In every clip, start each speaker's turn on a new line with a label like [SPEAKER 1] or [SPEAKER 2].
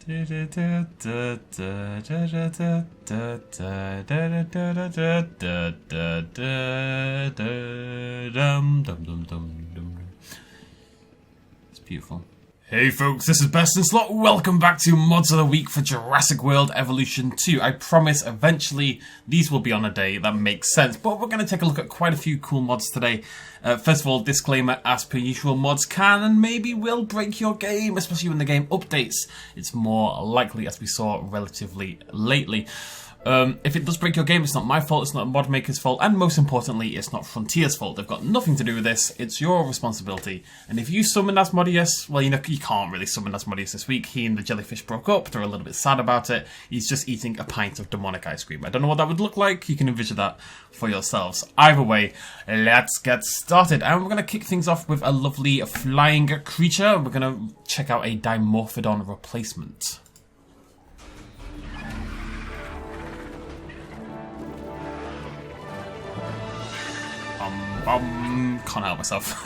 [SPEAKER 1] It's beautiful. Hey folks, this is BestInSlot. Welcome back to Mods of the Week for Jurassic World Evolution 2. I promise eventually these will be on a day that makes sense, but we're going to take a look at quite a few cool mods today. First of all, disclaimer, as per usual, mods can and maybe will break your game, especially when the game updates. It's more likely, as we saw relatively lately. If it does break your game, it's not my fault, it's not a mod maker's fault, and most importantly, it's not Frontier's fault. They've got nothing to do with this, it's your responsibility. And if you summon Asmodeus, well, you know, you can't really summon Asmodeus this week. He and the jellyfish broke up, they're a little bit sad about it. He's just eating a pint of demonic ice cream. I don't know what that would look like, you can envision that for yourselves. Either way, let's get started. And we're going to kick things off with a lovely flying creature. We're going to check out a Dimorphodon replacement. Can't help myself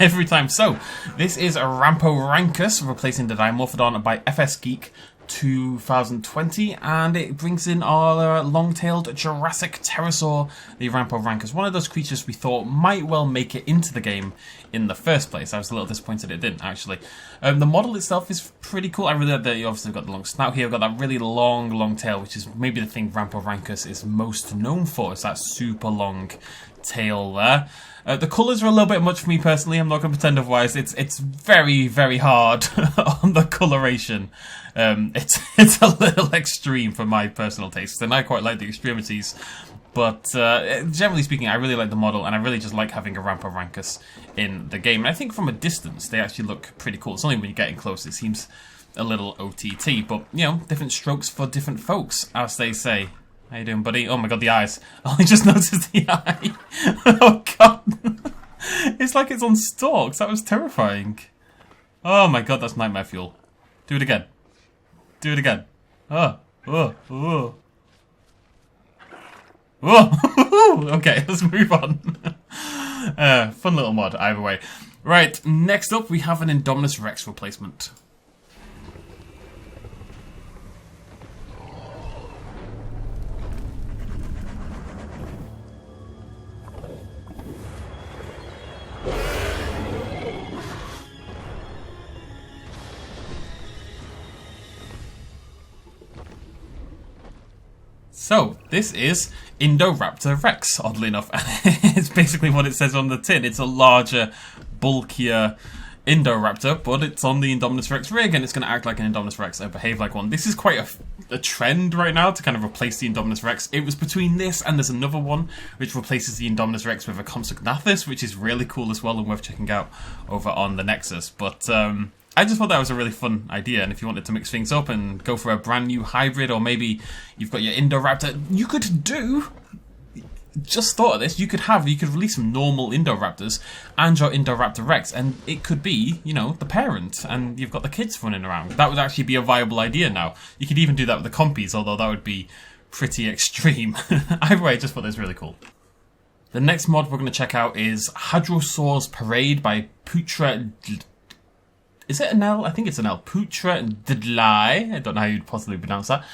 [SPEAKER 1] every time. So, this is a Ramporankus replacing the Dimorphodon by FS Geek 2020, and it brings in our long-tailed Jurassic Pterosaur, the Ramporankus, one of those creatures we thought might well make it into the game in the first place. I was a little disappointed it didn't, actually. The model itself is pretty cool. I really like that you obviously got the long snout here, got that really long tail, which is maybe the thing Ramporankus is most known for, is that super long tail there. The colours are a little bit much for me personally, I'm not going to pretend otherwise. It's very, very hard on the coloration. It's a little extreme for my personal tastes, and I quite like the extremities. But generally speaking, I really like the model, and I really just like having a Ramporankus in the game. And I think from a distance, they actually look pretty cool. It's only when you're getting close it seems a little OTT, but, you know, different strokes for different folks, as they say. How you doing, buddy? Oh my god, the eyes. Oh, I just noticed the eye. Oh god. It's like it's on stalks. That was terrifying. Oh my god, that's nightmare fuel. Do it again. Do it again. Oh. Okay, let's move on. Fun little mod, either way. Right, next up we have an Indominus Rex replacement. So, this is Indoraptor Rex, oddly enough. It's basically what it says on the tin. It's a larger, bulkier Indoraptor, but it's on the Indominus Rex rig, and it's going to act like an Indominus Rex and behave like one. This is quite a trend right now to kind of replace the Indominus Rex. It was between this and there's another one which replaces the Indominus Rex with a Compsognathus, which is really cool as well and worth checking out over on the Nexus. But I just thought that was a really fun idea, and if you wanted to mix things up and go for a brand new hybrid, or maybe you've got your Indoraptor, you could do... Just thought of this, you could release some normal Indoraptors and your Indoraptor Rex, and it could be, you know, the parent, and you've got the kids running around. That would actually be a viable idea now. You could even do that with the compies, although that would be pretty extreme. Either way, I just thought that was really cool. The next mod we're going to check out is Hadrosaur's Parade by Putra... Is it an L? I think it's an L. Putra-Dlai. I don't know how you'd possibly pronounce that.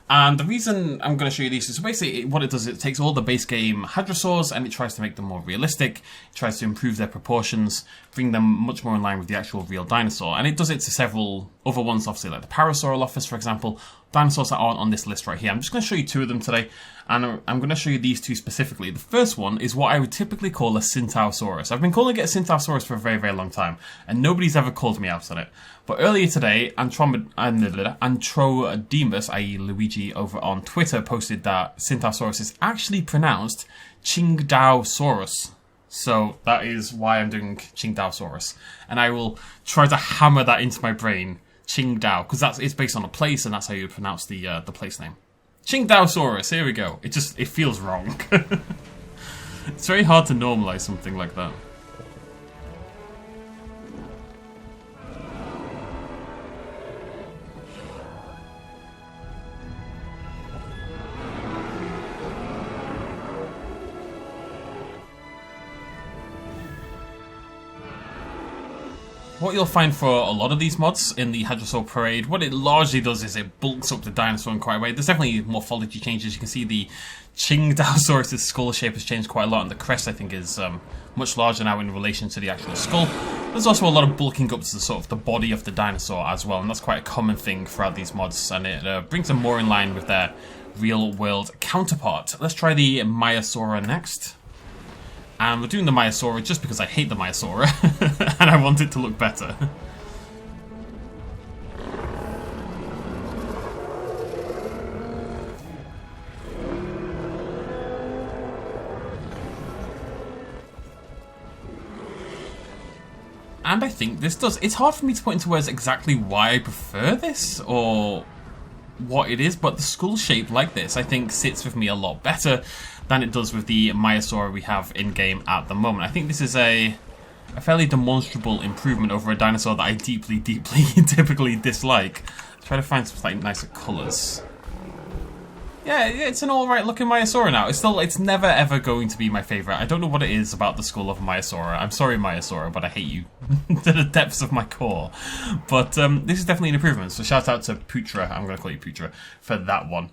[SPEAKER 1] And the reason I'm going to show you these is basically what it does is it takes all the base game Hadrosaurs and it tries to make them more realistic, it tries to improve their proportions, bring them much more in line with the actual real dinosaur. And it does it to several other ones, obviously, like the Parasaurolophus, for example, dinosaurs that aren't on this list right here. I'm just going to show you two of them today, and I'm going to show you these two specifically. The first one is what I would typically call a Centaurosaurus. I've been calling it a Centaurosaurus for a very, very long time, and nobody's ever called me out on it. But earlier today, Antrodemus, i.e. Luigi, over on Twitter, posted that Centaurosaurus is actually pronounced Qingdaosaurus. So that is why I'm doing Qingdaosaurus. And I will try to hammer that into my brain, Qingdao, because it's based on a place, and that's how you pronounce the place name. Qingdaosaurus, here we go. It feels wrong. It's very hard to normalize something like that. what you'll find for a lot of these mods in the Hadrosaur Parade, what it largely does is it bulks up the dinosaur in quite a way. There's definitely morphology changes. You can see the Qingdaosaurus' skull shape has changed quite a lot, and the crest, I think, is much larger now in relation to the actual skull. There's also a lot of bulking up to the sort of the body of the dinosaur as well, and that's quite a common thing throughout these mods, and it brings them more in line with their real-world counterpart. Let's try the Maiasaura next. And we're doing the Maiasaura just because I hate the Maiasaura, and I want it to look better. And I think this does. It's hard for me to put into words exactly why I prefer this, or what it is, but the skull shape like this, I think, sits with me a lot better than it does with the Maiasaura we have in-game at the moment. I think this is a fairly demonstrable improvement over a dinosaur that I deeply, typically dislike. Try to find some slightly nicer colours. Yeah, it's an alright looking Maiasaura now. It's never ever going to be my favourite. I don't know what it is about the skull of Maiasaura. I'm sorry, Maiasaura, but I hate you to the depths of my core. But this is definitely an improvement, so shout out to Putra, I'm going to call you Putra, for that one.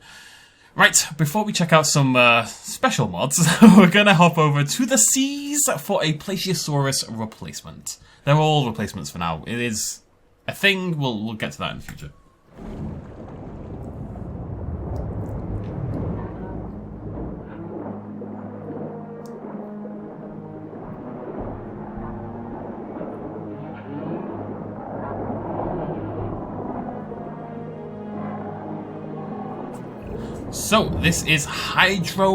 [SPEAKER 1] Right, before we check out some special mods, we're going to hop over to the seas for a Plesiosaurus replacement. They're all replacements for now. It is a thing, we'll get to that in the future. So, this is Hadrosaurus,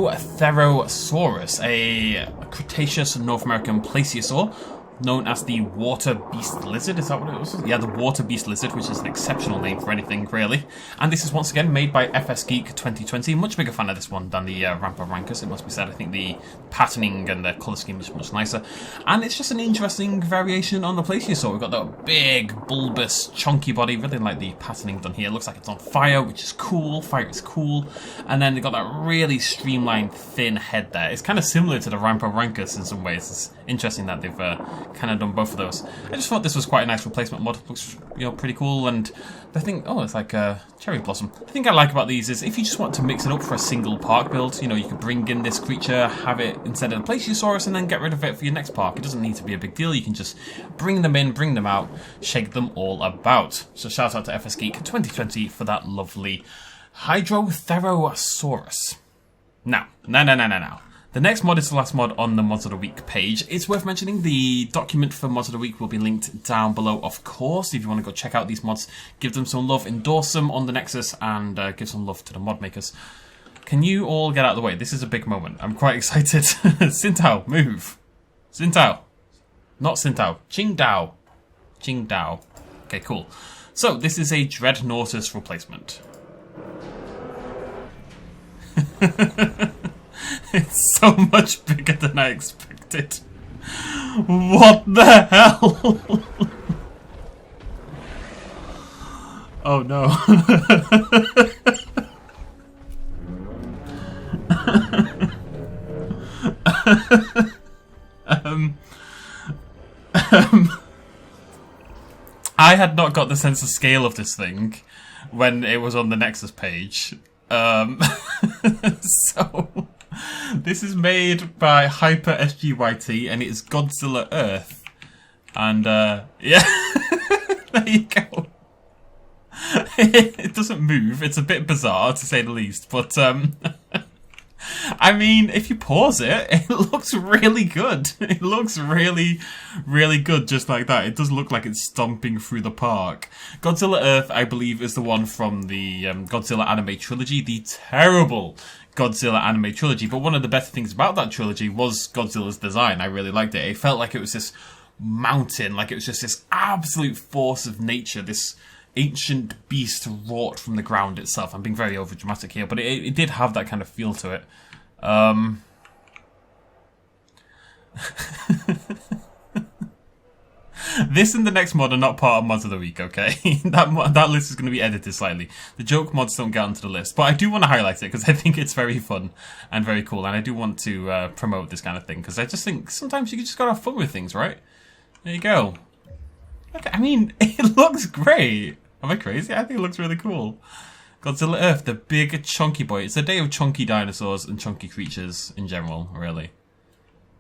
[SPEAKER 1] a Cretaceous North American plesiosaur, known as the water beast lizard. Is that what it was? Yeah, the water beast lizard, which is an exceptional name for anything, really. And this is once again made by FS Geek 2020. Much bigger fan of this one than the Rampaging, it must be said. I think the patterning and the colour scheme is much nicer. And it's just an interesting variation on the plesiosaur. We've got that big, bulbous, chunky body. Really like the patterning done here. It looks like it's on fire, which is cool. Fire is cool. And then they've got that really streamlined, thin head there. It's kind of similar to the Rampaging in some ways. It's interesting that they've kind of done both of those. I just thought this was quite a nice replacement mod. Looks, pretty cool. And the thing, it's like a cherry blossom. The thing I like about these is if you just want to mix it up for a single park build, you could bring in this creature, have it instead of the Plesiosaurus, and then get rid of it for your next park. It doesn't need to be a big deal. You can just bring them in, bring them out, shake them all about. So shout out to FS Geek 2020 for that lovely Hadrosaurus. Now. The next mod is the last mod on the Mods of the Week page. It's worth mentioning the document for Mods of the Week will be linked down below, of course. If you want to go check out these mods, give them some love, endorse them on the Nexus, and give some love to the mod makers. Can you all get out of the way? This is a big moment. I'm quite excited. Sintao, move. Sintao. Not Sintao. Qingdao. Qingdao. Okay, cool. So, this is a Dreadnoughtus replacement. It's so much bigger than I expected. What the hell? Oh no. I had not got the sense of scale of this thing when it was on the Nexus page. So this is made by Hyper SGYT and it's Godzilla Earth. And yeah, there you go. It doesn't move. It's a bit bizarre to say the least, but I mean, if you pause it, it looks really good. It looks really, really good just like that. It does look like it's stomping through the park. Godzilla Earth, I believe, is the one from the Godzilla anime trilogy, the terrible Godzilla anime trilogy. But one of the better things about that trilogy was Godzilla's design. I really liked it. It felt like it was this mountain, like it was just this absolute force of nature, this ancient beast wrought from the ground itself. I'm being very overdramatic here, but it did have that kind of feel to it. This and the next mod are not part of Mods of the Week, okay? that list is going to be edited slightly. The joke mods don't get onto the list, but I do want to highlight it because I think it's very fun and very cool, and I do want to promote this kind of thing because I just think sometimes you just got to have fun with things, right? There you go. I mean, it looks great. Am I crazy? I think it looks really cool. Godzilla Earth, the big chunky boy. It's a day of chunky dinosaurs and chunky creatures in general, really.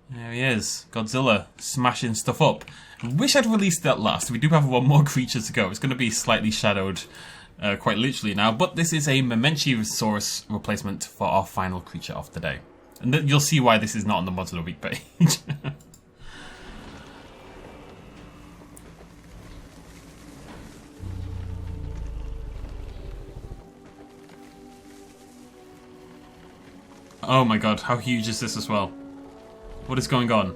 [SPEAKER 1] There he is. Godzilla, smashing stuff up. I wish I'd released that last. We do have one more creature to go. It's going to be slightly shadowed, quite literally now. But this is a Memenchiosaurus replacement for our final creature of the day. And you'll see why this is not on the Mods of the Week page. Oh my god, how huge is this as well? What is going on?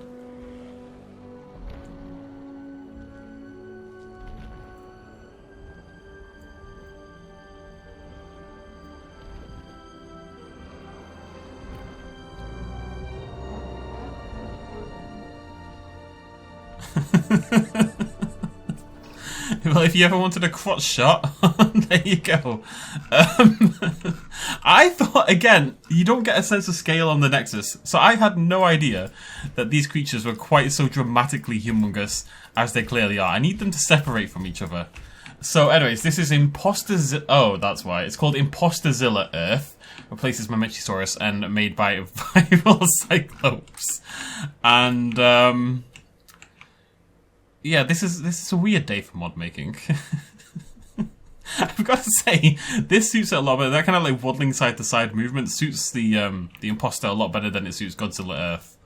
[SPEAKER 1] Well, if you ever wanted a crotch shot, there you go. I thought, again, you don't get a sense of scale on the Nexus, so I had no idea that these creatures were quite so dramatically humongous as they clearly are. I need them to separate from each other. So anyways, this is Imposterzilla. Oh, that's why. It's called Imposterzilla Earth. Replaces Memenchiosaurus and made by Viral Cyclops. And, yeah, this is a weird day for mod making. I've got to say, this suits it a lot better. That kind of like waddling side to side movement suits the imposter a lot better than it suits Godzilla Earth.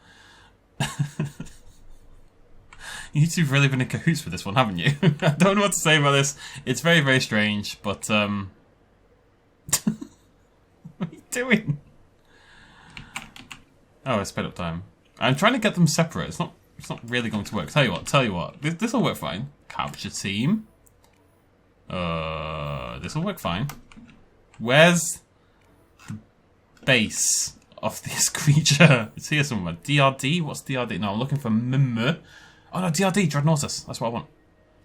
[SPEAKER 1] You two have really been in cahoots with this one, haven't you? I don't know what to say about this. It's very, very strange, but what are you doing? Oh, I sped up time. I'm trying to get them separate. It's not really going to work. Tell you what. This will work fine. Capture team. This will work fine. Where's the base of this creature? It's here somewhere. DRD? What's DRD? No, I'm looking for Mim. Oh no, DRD, Dreadnoughtus. That's what I want.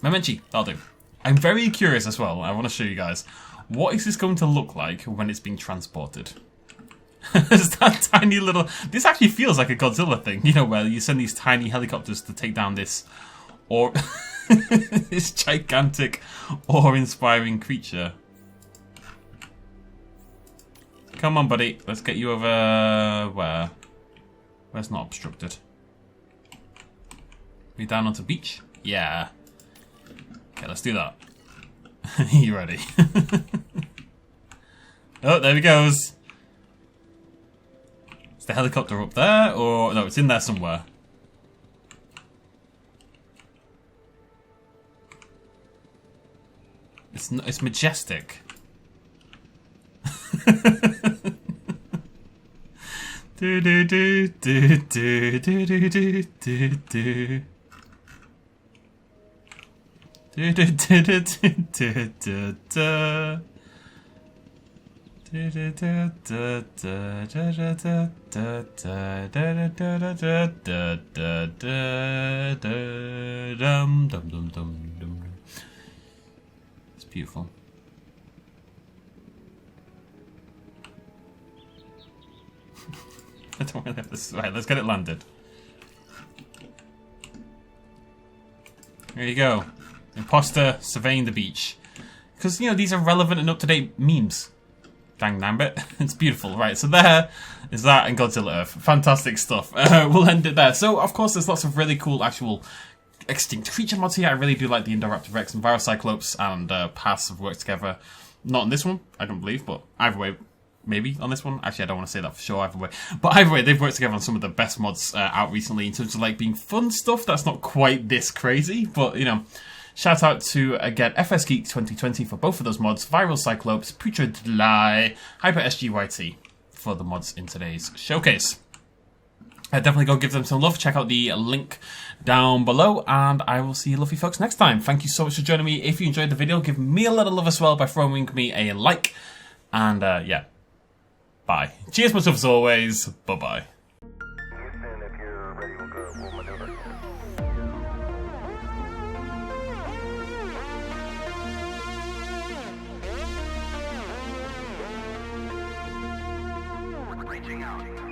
[SPEAKER 1] Memenchi, that'll do. I'm very curious as well. I want to show you guys. What is this going to look like when it's being transported? It's that tiny little... This actually feels like a Godzilla thing, you know, where you send these tiny helicopters to take down this... or this gigantic, awe-inspiring creature. Come on, buddy. Let's get you over... where? Where's not obstructed? We down onto beach? Yeah. Okay, let's do that. You ready? Oh, there he goes. The helicopter up there, or no, it's in there somewhere. It's majestic. Do do do do do do do do do do. Do do do do do do do. It's beautiful. I don't really have this. Right, let's get it landed. There you go. Imposter surveying the beach. Because, you know, these are relevant and up-to-date memes. Dang nambit. It's beautiful. Right, so there is that and Godzilla Earth. Fantastic stuff. We'll end it there. So, of course, there's lots of really cool actual extinct creature mods here. I really do like the Indoraptor Rex and Viral Cyclops, and Pass have worked together. Not on this one, I don't believe, but either way, maybe on this one. Actually, I don't want to say that for sure either way. But either way, they've worked together on some of the best mods out recently in terms of like being fun stuff that's not quite this crazy, but, you know... Shout out to, again, FS Geek 2020 for both of those mods, Viral Cyclops, Putridly, Hyper SGYT for the mods in today's showcase. Definitely go give them some love. Check out the link down below, and I will see you lovely folks next time. Thank you so much for joining me. If you enjoyed the video, give me a little love as well by throwing me a like. And, yeah, bye. Cheers, much love as always. Bye-bye.
[SPEAKER 2] Reaching out.